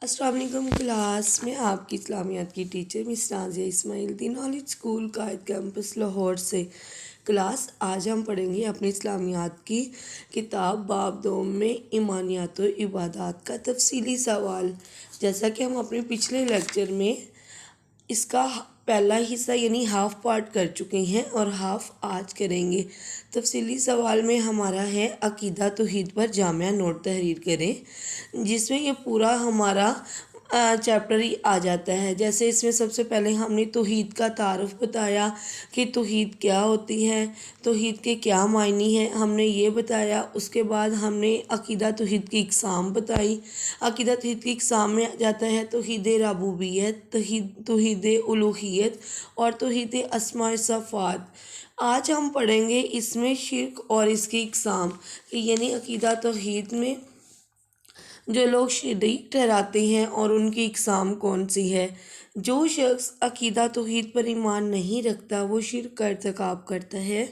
السلام علیکم کلاس میں آپ کی اسلامیات کی teacher miss Nazia Ismail the knowledge school Quaid campus Lahore سے۔ کلاس آج ہم پڑھیں گے اپنی اسلامیات کی کتاب باب دوم میں ایمانیات و عبادات کا تفصیلی سوال۔ جیسا کہ ہم اپنے پچھلے لیکچر میں اس کا پہلا حصہ یعنی ہاف پارٹ کر چکے ہیں اور ہاف آج کریں گے۔ تفصیلی سوال میں ہمارا ہے عقیدہ توحید پر جامع نوٹ تحریر کریں، جس میں یہ پورا ہمارا چیپٹر ہی آ جاتا ہے۔ جیسے اس میں سب سے پہلے ہم نے توحید کا تعارف بتایا کہ توحید کیا ہوتی ہے، توحید کے کیا معنی ہیں، ہم نے یہ بتایا۔ اس کے بعد ہم نے عقیدہ توحید کی اقسام بتائی۔ عقیدہ توحید کی اقسام میں جاتا ہے توحید ربوبیت، توحید الوہیت اور توحید اسماء و صفات۔ آج ہم پڑھیں گے اس میں شرک اور اس کی اقسام، یعنی عقیدہ توحید میں جو لوگ شریک ٹھہراتے ہیں اور ان کی اقسام کون سی ہے۔ جو شخص عقیدہ توحید پر ایمان نہیں رکھتا وہ شرک کا ارتکاب کرتا ہے۔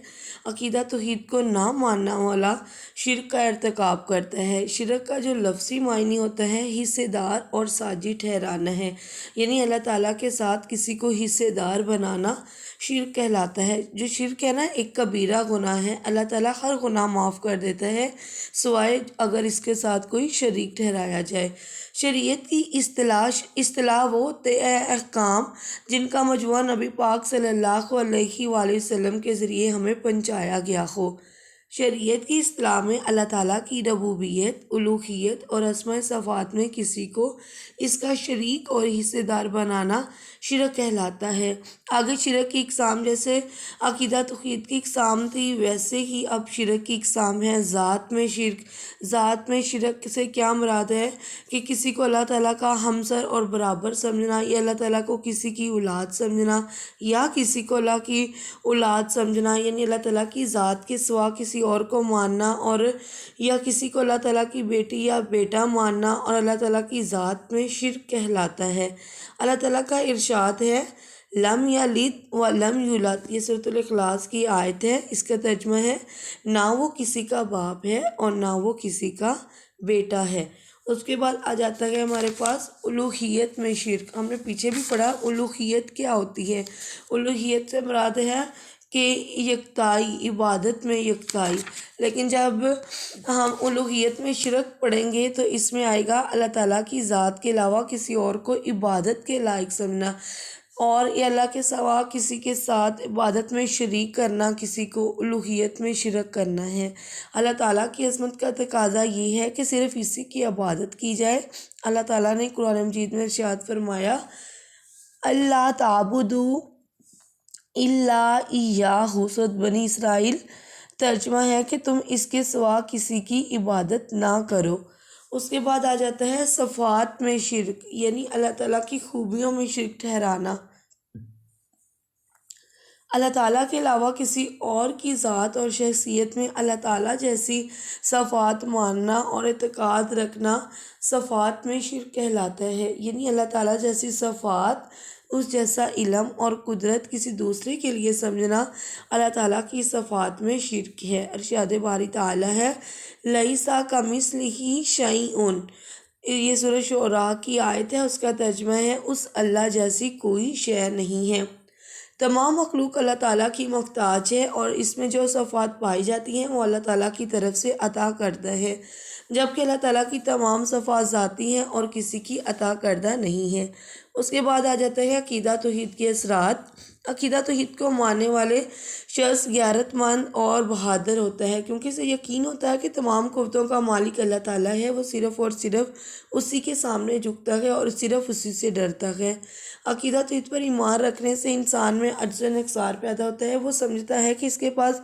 عقیدہ توحید کو نہ ماننے والا شرک کا ارتکاب کرتا ہے۔ شرک کا جو لفظی معنی ہوتا ہے حصے دار اور ساجی ٹھہرانا ہے، یعنی اللہ تعالیٰ کے ساتھ کسی کو حصے دار بنانا شرک کہلاتا ہے۔ جو شرک ہے نا ایک کبیرہ گناہ ہے، اللہ تعالیٰ ہر گناہ معاف کر دیتا ہے سوائے اگر اس کے ساتھ کوئی شریک ٹھہرایا جائے۔ شریعت کی اصطلاح وہ ہوتے ہیں احکام جن کا مجموعہ نبی پاک صلی اللہ علیہ وآلہ وسلم کے ذریعے ہمیں پہنچایا گیا ہو۔ شریعت کی اصطلاح میں اللہ تعالیٰ کی ربوبیت، الوہیت اور اسماء صفات میں کسی کو اس کا شریک اور حصے دار بنانا شرک کہلاتا ہے۔ آگے شرک کی اقسام جیسے عقیدہ توحید کی اقسام تھی، ویسے ہی اب شرک کی اقسام ہے ذات میں شرک۔ ذات میں شرک سے کیا مراد ہے کہ کسی کو اللہ تعالیٰ کا ہمسر اور برابر سمجھنا، یا اللہ تعالیٰ کو کسی کی اولاد سمجھنا، یا کسی کو اللہ کی اولاد سمجھنا، یعنی اللہ تعالیٰ کی ذات کے سوا کسی اور کو ماننا، اور یا کسی کو اللہ تعالیٰ کی بیٹی یا بیٹا ماننا اور اللہ تعالیٰ کی ذات میں شرک کہلاتا ہے۔ اللہ تعالیٰ کا ارشاد ہے لم یلد ولم یولد، یہ سورۃ الاخلاص کی آیت ہے۔ اس کا ترجمہ ہے نہ وہ کسی کا باپ ہے اور نہ وہ کسی کا بیٹا ہے۔ اس کے بعد آ جاتا ہے ہمارے پاس الوہیت میں شرک۔ ہم نے پیچھے بھی پڑھا الوہیت کیا ہوتی ہے۔ الوہیت سے مراد ہے کہ یکتائی، عبادت میں یکتائی۔ لیکن جب ہم الوہیت میں شرک پڑھیں گے تو اس میں آئے گا اللہ تعالیٰ کی ذات کے علاوہ کسی اور کو عبادت کے لائق سمجھنا، اور یہ اللہ کے سوا کسی کے ساتھ عبادت میں شریک کرنا، کسی کو الوہیت میں شرک کرنا ہے۔ اللہ تعالیٰ کی عظمت کا تقاضا یہ ہے کہ صرف اسی کی عبادت کی جائے۔ اللہ تعالیٰ نے قرآن مجید میں ارشاد فرمایا اللہ تعبدوا الا ایاہ، سورۃ بنی اسرائیل۔ ترجمہ ہے کہ تم اس کے سوا کسی کی عبادت نہ کرو۔ اس کے بعد آ جاتا ہے صفات میں شرک، یعنی اللہ تعالیٰ کی خوبیوں میں شرک ٹھہرانا۔ اللہ تعالیٰ کے علاوہ کسی اور کی ذات اور شخصیت میں اللہ تعالیٰ جیسی صفات ماننا اور اعتقاد رکھنا صفات میں شرک کہلاتا ہے، یعنی اللہ تعالیٰ جیسی صفات، اس جیسا علم اور قدرت کسی دوسرے کے لیے سمجھنا اللہ تعالیٰ کی صفات میں شرک ہے۔ ارشاد باری تعالیٰ ہے لیس کمثلہ شیء، یہ سورہ شعراء کی آیت ہے۔ اس کا ترجمہ ہے اس اللہ جیسی کوئی شے نہیں ہے۔ تمام مخلوق اللہ تعالیٰ کی محتاج ہے اور اس میں جو صفات پائی جاتی ہیں وہ اللہ تعالیٰ کی طرف سے عطا کردہ ہے، جبکہ اللہ تعالیٰ کی تمام صفات ذاتی ہیں اور کسی کی عطا کردہ نہیں ہے۔ اس کے بعد آ جاتا ہے عقیدہ توحید کے اثرات۔ عقیدہ توحید کو ماننے والے شخص غیرت مند اور بہادر ہوتا ہے، کیونکہ اسے یقین ہوتا ہے کہ تمام قوتوں کا مالک اللہ تعالیٰ ہے۔ وہ صرف اور صرف اسی کے سامنے جھکتا ہے اور صرف اسی سے ڈرتا ہے۔ عقیدہ توحید پر ایمان رکھنے سے انسان میں عجز و انکسار پیدا ہوتا ہے۔ وہ سمجھتا ہے کہ اس کے پاس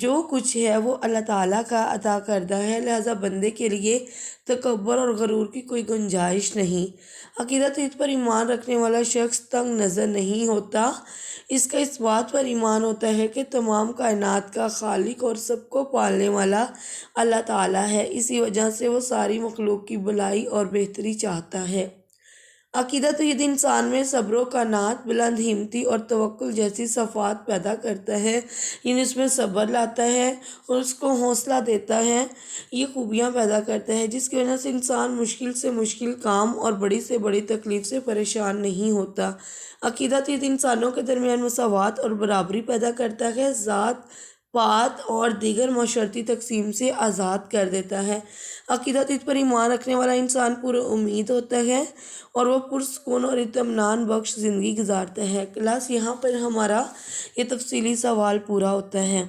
جو کچھ ہے وہ اللہ تعالیٰ کا عطا کردہ ہے، لہٰذا بندے کے لیے تکبر اور غرور کی کوئی گنجائش نہیں۔ عقیدہ توحید پر ایمان رکھنے والا شخص تنگ نظر نہیں ہوتا۔ اس کا اس بات پر ایمان ہوتا ہے کہ تمام کائنات کا خالق اور سب کو پالنے والا اللہ تعالیٰ ہے، اسی وجہ سے وہ ساری مخلوق کی بھلائی اور بہتری چاہتا ہے۔ عقیدہ توحید انسان میں صبر و قناعت، بلند ہمتی اور توکل جیسی صفات پیدا کرتا ہے، یعنی اس میں صبر لاتا ہے اور اس کو حوصلہ دیتا ہے، یہ خوبیاں پیدا کرتا ہے جس کی وجہ سے انسان مشکل سے مشکل کام اور بڑی سے بڑی تکلیف سے پریشان نہیں ہوتا۔ عقیدہ توحید انسانوں کے درمیان مساوات اور برابری پیدا کرتا ہے، ذات پات اور دیگر معاشرتی تقسیم سے آزاد کر دیتا ہے۔ عقیدہ توحید پر ایمان رکھنے والا انسان پر امید ہوتا ہے اور وہ پرسکون اور اطمینان بخش زندگی گزارتا ہے۔ کلاس یہاں پر ہمارا یہ تفصیلی سوال پورا ہوتا ہے،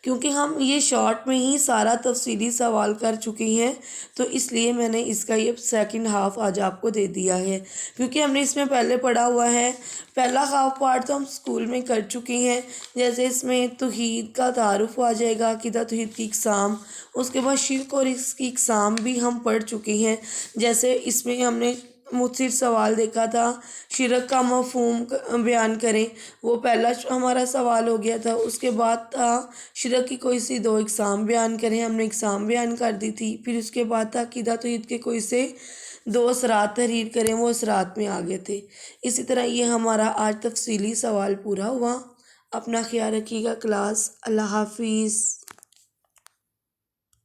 کیونکہ ہم یہ شارٹ میں ہی سارا تفصیلی سوال کر چکے ہیں، تو اس لیے میں نے اس کا یہ سیکنڈ ہاف آج آپ کو دے دیا ہے، کیونکہ ہم نے اس میں پہلے پڑھا ہوا ہے۔ پہلا ہاف پارٹ تو ہم اسکول میں کر چکے ہیں، جیسے اس میں توحید کا تعارف آ جائے گا، عقیدہ توحید کی اقسام، اس کے بعد شرک اور اس کی اقسام بھی ہم پڑھ چکے ہیں۔ جیسے اس میں ہم نے مختصر سوال دیکھا تھا، شرک کا مفہوم بیان کریں، وہ پہلا ہمارا سوال ہو گیا تھا۔ اس کے بعد تھا شرک کی کوئی سی 2 اقسام بیان کریں، ہم نے اقسام بیان کر دی تھی۔ پھر اس کے بعد تھا عقیدہ توحید کے کوئی سے 2 اثرات تحریر کریں، وہ اثرات میں آگے تھے۔ اسی طرح یہ ہمارا آج تفصیلی سوال پورا ہوا۔ اپنا خیال رکھیے گا کلاس۔ اللہ حافظ۔